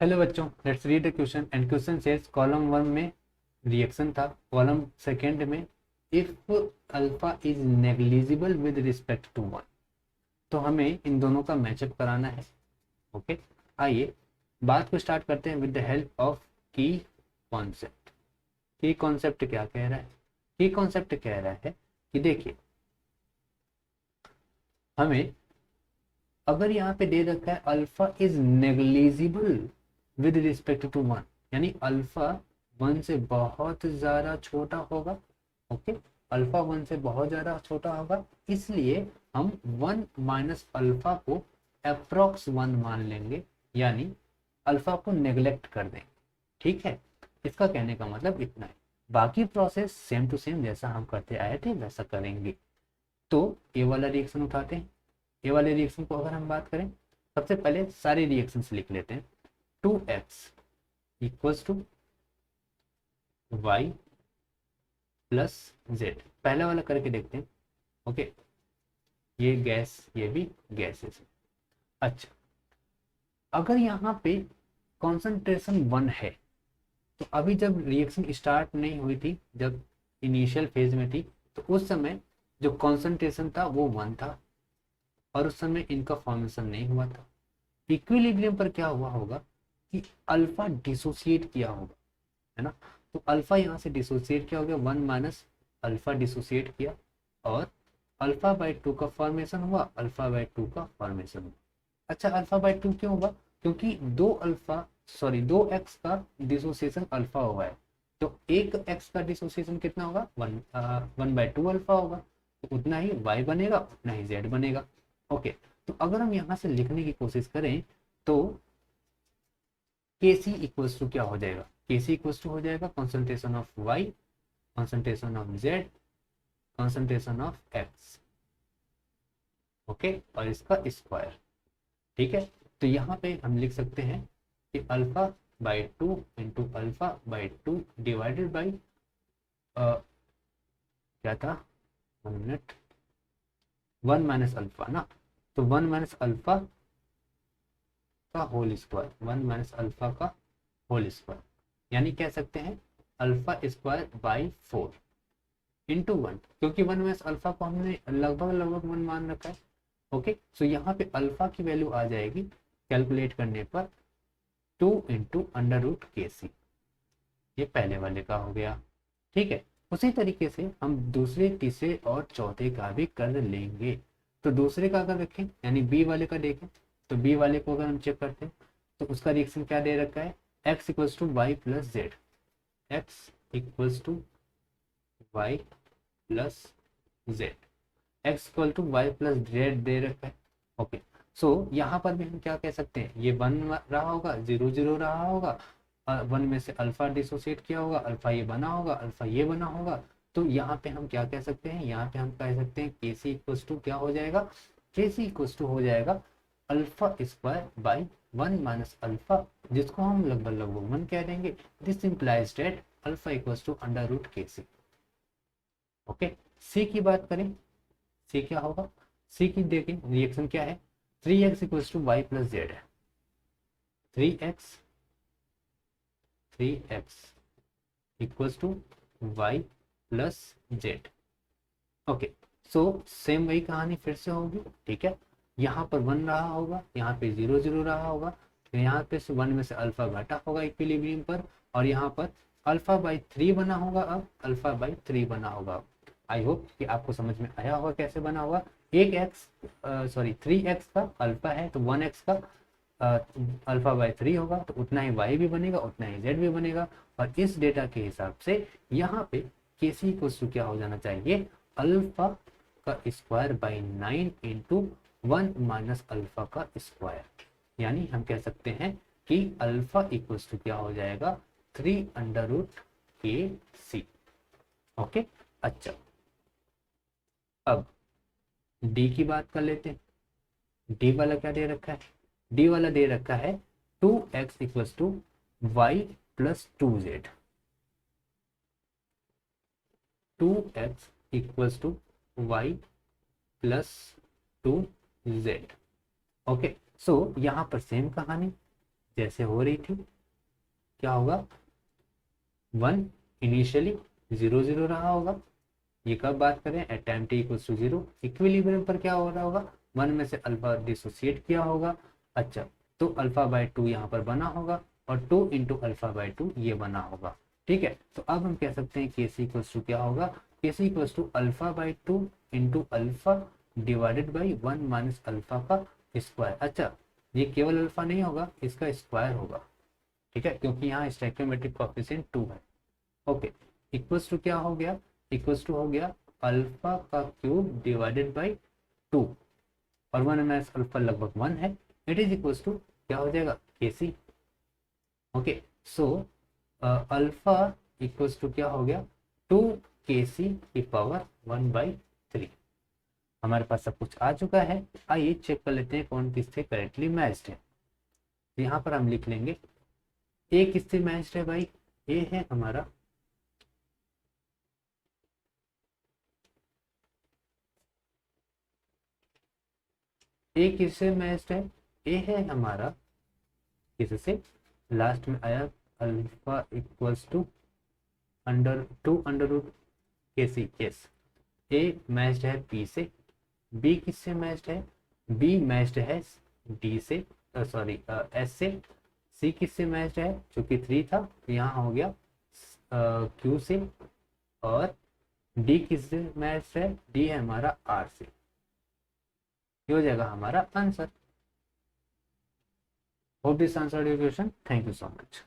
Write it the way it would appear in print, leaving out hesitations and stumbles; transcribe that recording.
Hello बच्चों, let's read the question and question says column one में reaction था, column second में if alpha is negligible with respect to one. तो हमें इन दोनों का मैचअप कराना है। ओके, आइए बात को स्टार्ट करते हैं विद द हेल्प ऑफ की कॉन्सेप्ट। की कॉन्सेप्ट क्या कह रहा है? की कॉन्सेप्ट कह रहा है कि देखिए, हमें अगर यहाँ पे दे रखा है alpha is negligible with respect to one, यानी अल्फा वन से बहुत ज्यादा छोटा होगा। ओके, अल्फा वन से बहुत ज्यादा छोटा होगा, इसलिए हम वन माइनस अल्फा को अप्रोक्स वन मान लेंगे, यानी अल्फा को नेग्लेक्ट कर देंगे। ठीक है, इसका कहने का मतलब इतना है। बाकी प्रोसेस सेम टू सेम जैसा हम करते आए थे वैसा करेंगे। तो ये वाला रिएक्शन उठाते हैं। ये वाले रिएक्शन को अगर हम बात करें, सबसे पहले सारे रिएक्शंस लिख लेते हैं। 2x equals to Y plus Z, पहला वाला करके देखते हैं। ओके, ये गैस, ये भी गैसेस। अच्छा, अगर यहाँ पे कॉन्सेंट्रेशन 1 है, तो अभी जब रिएक्शन स्टार्ट नहीं हुई थी, जब इनिशियल फेज में थी, तो उस समय जो कॉन्सेंट्रेशन था वो 1 था और उस समय इनका फॉर्मेशन नहीं हुआ था। इक्विलिब्रियम पर क्या हुआ होगा कि अल्फा डिसोसिएट किया होगा, है ना। तो अल्फा यहाँ से डिसोसिएट किया हो गया, 1 माइनस अल्फा डिसोसिएट किया और अल्फा बाई 2 का फॉर्मेशन हुआ, अल्फा बाई 2 का फॉर्मेशन हुआ। अच्छा, अल्फा बाई 2 क्यों होगा? क्योंकि दो एक्स का डिसोसिएशन अल्फा हुआ है, तो एक एक्स का डिसोसिएशन कितना होगा? 1/2 अल्फा होगा, तो उतना ही वाई बनेगा, उतना ही जेड बनेगा। ओके, तो अगर हम यहाँ से लिखने की कोशिश करें तो के सी इक्वल्स टू क्या हो जाएगा? के सी इक्वल्स टू हो जाएगा concentration of Y, concentration of Z, concentration of X. Okay, और इसका स्क्वायर। ठीक है, तो यहाँ पे हम लिख सकते हैं कि alpha by 2 into alpha by 2 divided by क्या था, 1 मिनट, 1 माइनस अल्फा ना, तो 1 माइनस अल्फा का होल स्क्वायर, 1 माइनस अल्फा का होल स्क्वायर, यानी कह सकते हैं अल्फा स्क्वायर बाई 4 इंटू 1, क्योंकि 1 माइनस अल्फा को हमने लगभग लगभग 1 मान रखा है। ओके, सो यहाँ पे अल्फा की वैल्यू आ जाएगी कैलकुलेट करने पर 2 इंटू अंडर रूट के सी। ये पहले वाले का हो गया। ठीक है, उसी तरीके से हम दूसरे, तीसरे और चौथे का भी कर लेंगे। तो दूसरे का अगर रखें, यानी बी वाले का देखें, तो बी वाले को अगर हम चेक करते हैं तो उसका रिएक्शन क्या दे रखा है? X equals to Y plus z, x equals to Y plus z, x equal to Y plus z दे रखा है। ओके, सो यहाँ पर भी हम क्या कह सकते हैं, ये 1 रहा होगा, 0 0 रहा होगा, 1 में से अल्फा डिसोसिएट किया होगा, अल्फा ये बना होगा, अल्फा ये बना होगा। तो यहाँ पे हम क्या कह सकते हैं? यहाँ पे हम कह सकते हैं के सी इक्वल्स टू क्या हो जाएगा? के सी इक्वल्स टू हो जाएगा alpha square by 1 minus alpha, जिसको हम लगभग लगभग 1 कह देंगे। This implies that alpha equals to under root K C. Okay, सी की बात करें, सी क्या होगा? सी की देखें रिएक्शन क्या है? 3x equals to Y plus Z है। 3x equals to Y plus Z. Okay, so same वही कहानी फिर से होगी। ठीक है, यहाँ पर 1 रहा होगा, यहाँ पे 0 0 रहा होगा, तो यहाँ पे 1 में से अल्फा घटा होगा इक्विलिब्रियम पर, और यहाँ पर अल्फा बाई 3 बना होगा, अब अल्फा बाई 3 बना होगा। आई होप कि आपको समझ में आया होगा कैसे बना होगा। एक एक्स, सॉरी 3x का अल्फा है, तो 1x का अल्फा बाई 3 होगा, तो उतना ही y भी बनेगा, उतना ही z भी बनेगा। और इस डेटा के हिसाब से यहाँ पे के सी इक्वल्स टू क्या हो जाना चाहिए? अल्फा का square by 9 into 1 minus alpha का स्क्वायर, यानी हम कह सकते हैं कि अल्फा इक्वल्स टू क्या हो जाएगा? 3 under root K C. Okay, अच्छा, अब डी की बात कर लेते हैं। डी वाला क्या दे रखा है? डी वाला दे रखा है 2x equals to Y plus 2z, 2x equals to Y plus 2z। Okay, so यहाँ पर सेम कहानी, जैसे हो रही थी, क्या होगा, 1 इनिशियली 0 0 रहा होगा। ये कब बात करें, at time t equals to 0। Equilibrium पर क्या हो रहा होगा, 1 में से अल्फा डिसोसिएट किया होगा। अच्छा, तो अल्फा बाय 2 यहाँ पर बना होगा और 2 इंटू अल्फा बाय 2 ये बना होगा। ठीक है, तो अब हम कह सकते हैं के सी इक्वल्स टू क्या होगा, K C equals to alpha by 2 into alpha divided by 1 minus alpha का स्क्वायर। अच्छा, ये केवल अल्फा नहीं होगा, इसका स्क्वायर होगा। ठीक है, क्योंकि यहाँ स्टैइक्योमेट्रिक कोएफिशिएंट 2 है। ओके, इक्वल्स टू क्या हो गया, इक्वल्स टू हो गया अल्फा का क्यूब डिवाइडेड बाई 2, और 1 माइनस अल्फा लगभग 1 है। इट इज इक्वल्स टू क्या हो जाएगा, K C. Okay, so alpha equals to क्या हो गया, 2 के सी की पावर 1/3। हमारे पास सब कुछ आ चुका है। आइए चेक कर लेते हैं कौन किससे करेक्टली मैच्ड है। यहाँ पर हम लिख लेंगे ए किससे मैच्ड है भाई, ए है हमारा ए किससे मैच्ड है, ए है हमारा किससे, लास्ट में आया alpha equals to under root K C. Yes, A matched है बी से, बी किससे मैच्ड है, बी मैच्ड है डी से, सॉरी एस से। सी किससे मैच्ड है, चूंकि 3 था तो यहाँ हो गया क्यू से। और डी किससे मैच्ड है, डी है हमारा आर से। ये हो जाएगा हमारा answer. Hope this answered your question, thank you so much.